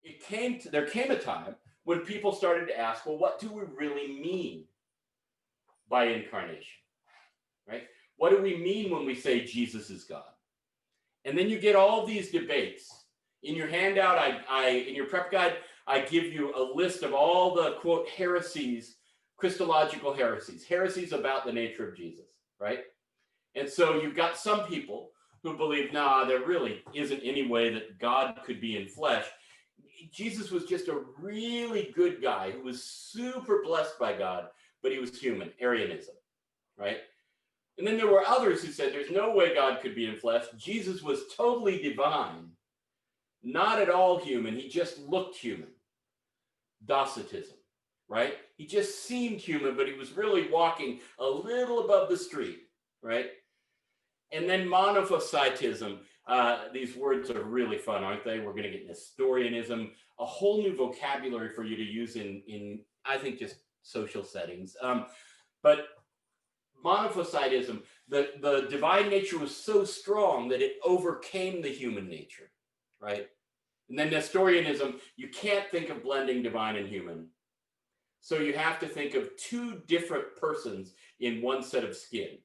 there came a time when people started to ask, well, what do we really mean by incarnation, right? What do we mean when we say Jesus is God? And then you get all these debates. In your handout, in your prep guide, I give you a list of all the, quote, heresies, Christological heresies about the nature of Jesus, right? And so you've got some people who believe, nah, there really isn't any way that God could be in flesh. Jesus was just a really good guy who was super blessed by God, but he was human, Arianism, right? And then there were others who said there's no way God could be in flesh. Jesus was totally divine, not at all human. He just looked human, Docetism, right? He just seemed human, but he was really walking a little above the street, right? And then monophysitism. These words are really fun, aren't they? We're going to get Nestorianism, a whole new vocabulary for you to use in I think, just social settings. But monophysitism, the divine nature was so strong that it overcame the human nature, right? And then Nestorianism, you can't think of blending divine and human. So you have to think of two different persons in one set of skin.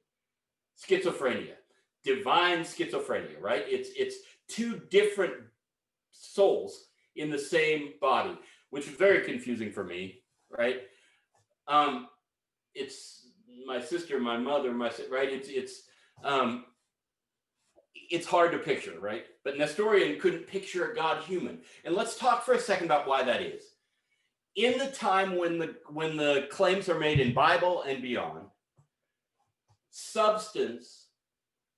Schizophrenia, divine schizophrenia, right? It's two different souls in the same body, which is very confusing for me, right? It's my sister, my mother, right? It's hard to picture, right? But Nestorian couldn't picture a God human. And let's talk for a second about why that is. In the time when the claims are made in Bible and beyond, substance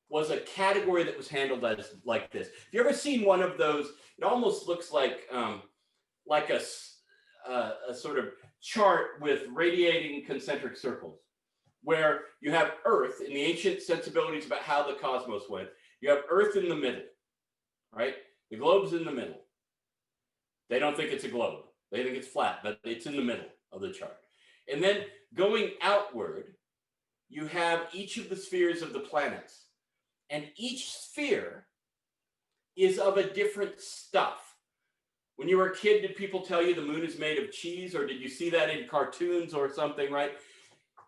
was a category that was handled as like this. Have you ever seen one of those? It almost looks like a sort of chart with radiating concentric circles, where you have Earth in the ancient sensibilities about how the cosmos went. You have Earth in the middle, right? The globe's in the middle. They don't think it's a globe. They think it's flat, but it's in the middle of the chart. And then going outward, you have each of the spheres of the planets. And each sphere is of a different stuff. When you were a kid, did people tell you the moon is made of cheese, or did you see that in cartoons or something, right?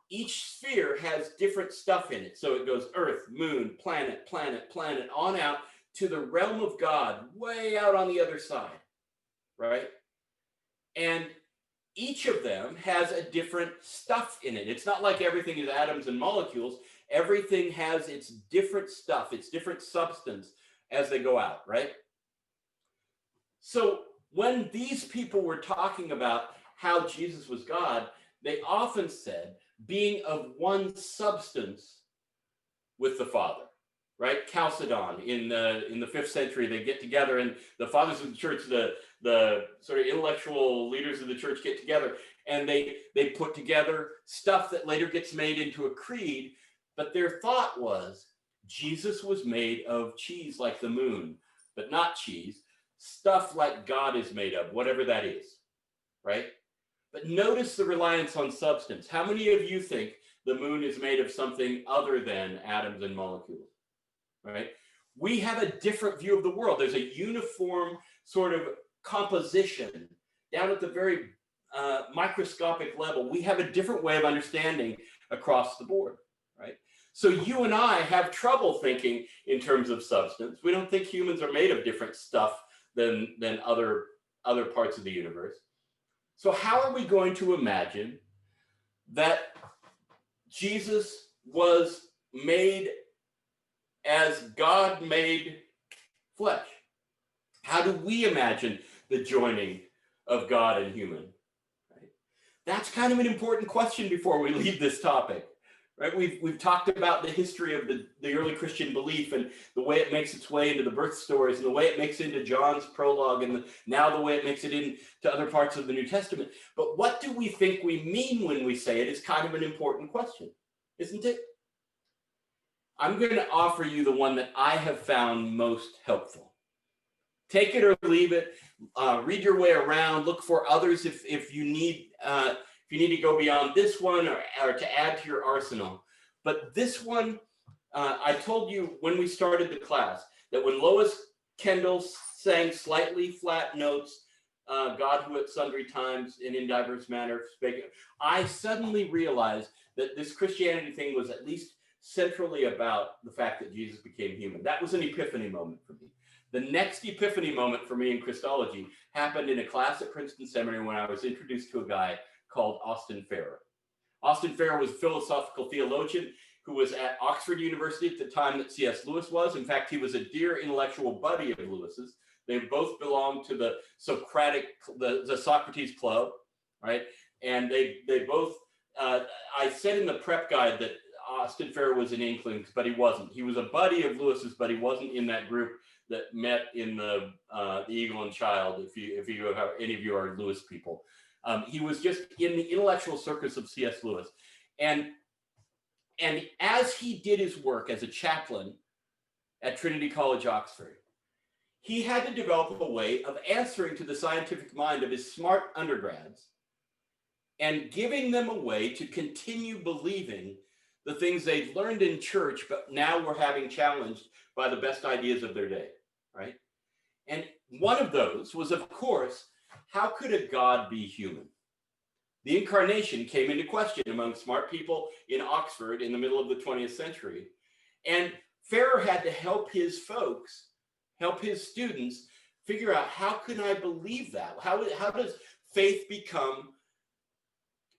Each sphere has different stuff in it. So it goes Earth, moon, planet, planet, planet, on out to the realm of God, way out on the other side, right? And each of them has a different stuff in it. It's not like everything is atoms and molecules. Everything has its different stuff, its different substance as they go out, right? So when these people were talking about how Jesus was God, they often said being of one substance with the Father, right? Chalcedon in the 5th century, they get together, and the fathers of the church, the sort of intellectual leaders of the church get together, and they put together stuff that later gets made into a creed. But their thought was Jesus was made of cheese like the moon, but not cheese, stuff like God is made of, whatever that is, right? But notice the reliance on substance. How many of you think the moon is made of something other than atoms and molecules, right? We have a different view of the world. There's a uniform sort of composition down at the very microscopic level. We have a different way of understanding across the board, right? So you and I have trouble thinking in terms of substance. We don't think humans are made of different stuff than other parts of the universe. So how are we going to imagine that Jesus was made as God made flesh? How do we imagine the joining of God and human? Right? That's kind of an important question before we leave this topic. Right? We've talked about the history of the early Christian belief and the way it makes its way into the birth stories and the way it makes it into John's prologue and now the way it makes it into other parts of the New Testament. But what do we think we mean when we say it is kind of an important question, isn't it? I'm going to offer you the one that I have found most helpful. Take it or leave it. Read your way around. Look for others if you need. If you need to go beyond this one or to add to your arsenal. But this one, I told you when we started the class that when Lois Kendall sang slightly flat notes God who at sundry times and in diverse manner spake. I suddenly realized that this Christianity thing was at least centrally about the fact that Jesus became human. That was an epiphany moment for me. The next epiphany moment for me in Christology happened in a class at Princeton Seminary when I was introduced to a guy called Austin Farrer. Austin Farrer was a philosophical theologian who was at Oxford University at the time that C.S. Lewis was. In fact, he was a dear intellectual buddy of Lewis's. They both belonged to the Socrates Club, right? And they both, I said in the prep guide that Austin Farrer was an Inkling, but he wasn't. He was a buddy of Lewis's, but he wasn't in that group that met in the Eagle and Child, if any of you are Lewis people. He was just in the intellectual circus of C.S. Lewis. And as he did his work as a chaplain at Trinity College, Oxford, he had to develop a way of answering to the scientific mind of his smart undergrads and giving them a way to continue believing the things they'd learned in church, but now were having challenged by the best ideas of their day, right? And one of those was, of course, how could a God be human? The Incarnation came into question among smart people in Oxford in the middle of the 20th century. And Farrer had to help his folks, help his students figure out, how can I believe that? How does faith become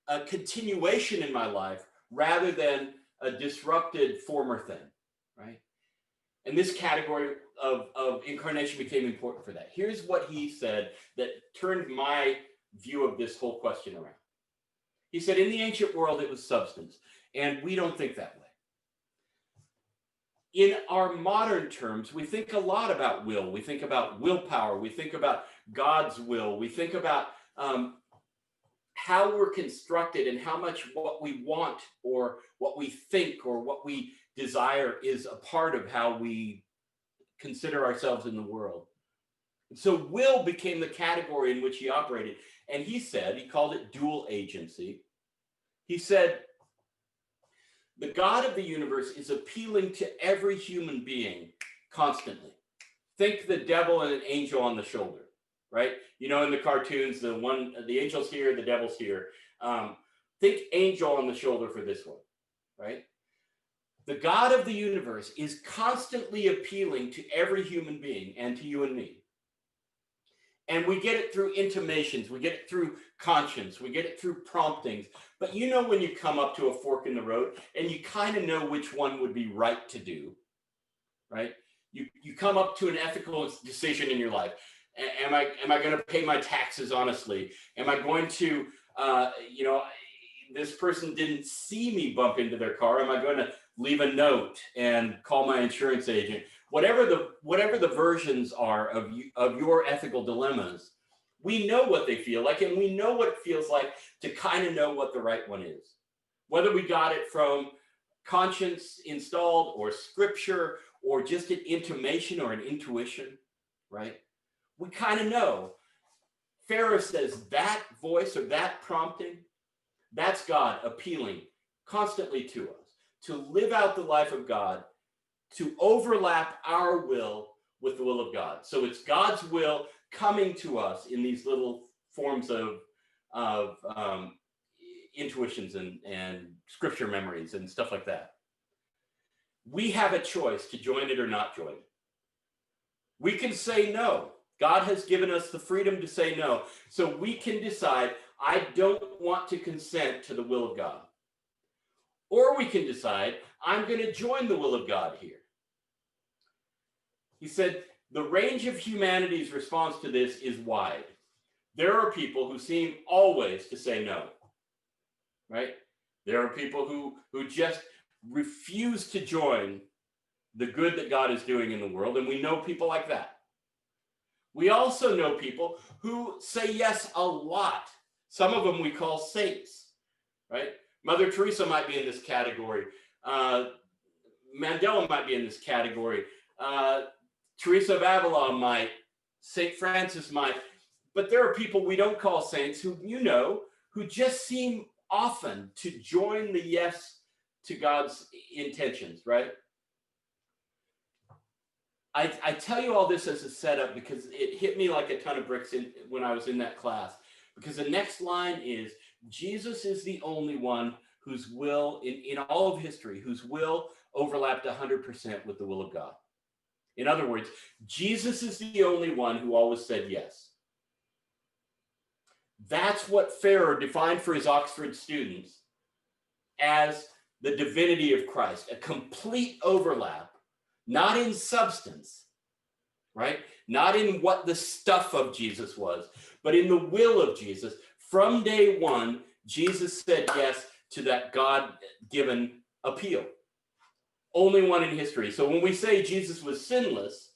a continuation in my life rather than a disrupted former thing, right? And this category of incarnation became important for that. Here's what he said that turned my view of this whole question around. He said, in the ancient world, it was substance, and we don't think that way. In our modern terms, we think a lot about will. We think about willpower. We think about God's will. We think about how we're constructed and how much what we want or what we think or what we desire is a part of how we consider ourselves in the world. So will became the category in which he operated. And he called it dual agency. He said, the God of the universe is appealing to every human being constantly. Think the devil and an angel on the shoulder, right? You know, in the cartoons, the angel's here, the devil's here. Think angel on the shoulder for this one, right? The God of the universe is constantly appealing to every human being and to you and me. And we get it through intimations, we get it through conscience, we get it through promptings. But you know when you come up to a fork in the road and you kind of know which one would be right to do, right? You come up to an ethical decision in your life. Am I going to pay my taxes honestly? Am I going to, this person didn't see me bump into their car. Am I going to leave a note and call my insurance agent? Whatever the versions are of your ethical dilemmas, we know what they feel like, and we know what it feels like to kind of know what the right one is. Whether we got it from conscience installed or scripture or just an intimation or an intuition, right? We kind of know. Farrer says that voice or that prompting, that's God appealing constantly to us to live out the life of God, to overlap our will with the will of God. So it's God's will coming to us in these little forms of intuitions and scripture memories and stuff like that. We have a choice to join it or not join it. We can say no. God has given us the freedom to say no. So we can decide, I don't want to consent to the will of God. Or we can decide, I'm going to join the will of God here. He said, the range of humanity's response to this is wide. There are people who seem always to say no, right? There are people who just refuse to join the good that God is doing in the world, and we know people like that. We also know people who say yes a lot. Some of them we call saints, right? Mother Teresa might be in this category. Mandela might be in this category. Teresa of Avila might. St. Francis might. But there are people we don't call saints who, who just seem often to join the yes to God's intentions, right? I tell you all this as a setup because it hit me like a ton of bricks when I was in that class. Because the next line is, Jesus is the only one whose will, in all of history, whose will overlapped 100% with the will of God. In other words, Jesus is the only one who always said yes. That's what Farrer defined for his Oxford students as the divinity of Christ, a complete overlap, not in substance, right? Not in what the stuff of Jesus was, but in the will of Jesus. From day one, Jesus said yes to that God-given appeal. Only one in history. So when we say Jesus was sinless,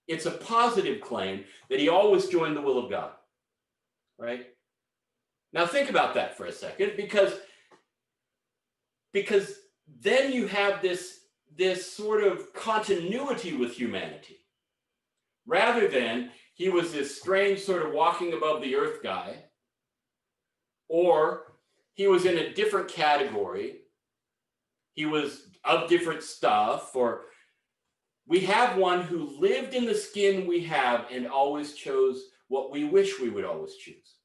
it's a positive claim that he always joined the will of God, right? Now think about that for a second, because then you have this sort of continuity with humanity. Rather than he was this strange sort of walking above the earth guy, or he was in a different category, he was of different stuff, or we have one who lived in the skin we have and always chose what we wish we would always choose.